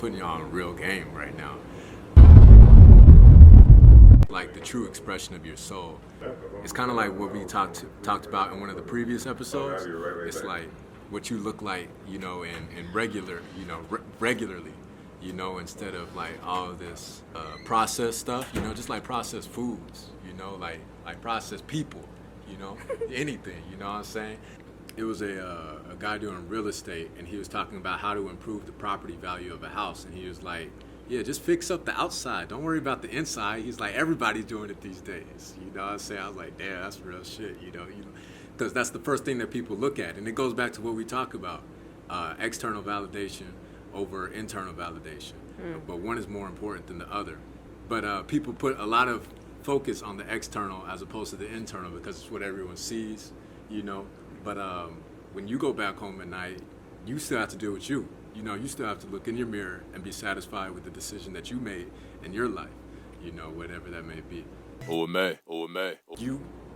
putting you on a real game right now. Like the true expression of your soul. It's kind of like what we talked about in one of the previous episodes. It's like what you look like, in regular, regularly, instead of like all this processed stuff, just like processed foods, like processed people, anything, you know what I'm saying? It was a guy doing real estate, and he was talking about how to improve the property value of a house, and he was like, yeah, just fix up the outside. Don't worry about the inside. He's like, everybody's doing it these days. You know what I'm saying? I was like, damn, that's real shit, because that's the first thing that people look at. And it goes back to what we talk about, external validation over internal validation. But one is more important than the other. But people put a lot of focus on the external as opposed to the internal because it's what everyone sees, But when you go back home at night, you still have to deal with you. You still have to look in your mirror and be satisfied with the decision that you made in your life, whatever that may be.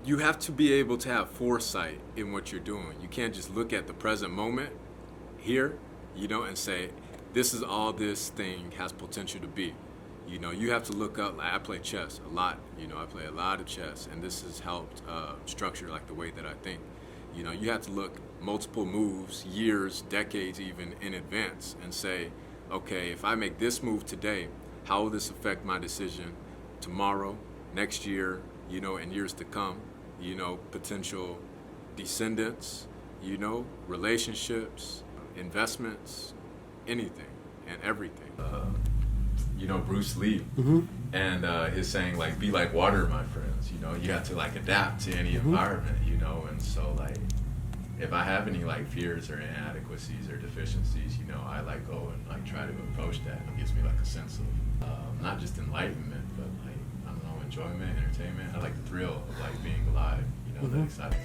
You have to be able to have foresight in what you're doing. You can't just look at the present moment here, and say, this is all this thing has potential to be. You have to look up. Like I play chess a lot. I play a lot of chess, and this has helped structure like the way that I think. You have to look multiple moves, years, decades even in advance and say, okay, if I make this move today, how will this affect my decision tomorrow, next year, and years to come, potential descendants, relationships, investments, anything and everything. Bruce Lee, and his saying like, be like water, my friends. You have to like adapt to any environment, and so like, if I have any like fears or inadequacies or deficiencies, I like go and like try to approach that. It gives me like a sense of not just enlightenment, but like, I don't know, enjoyment, entertainment. I like the thrill of like being alive, that exciting.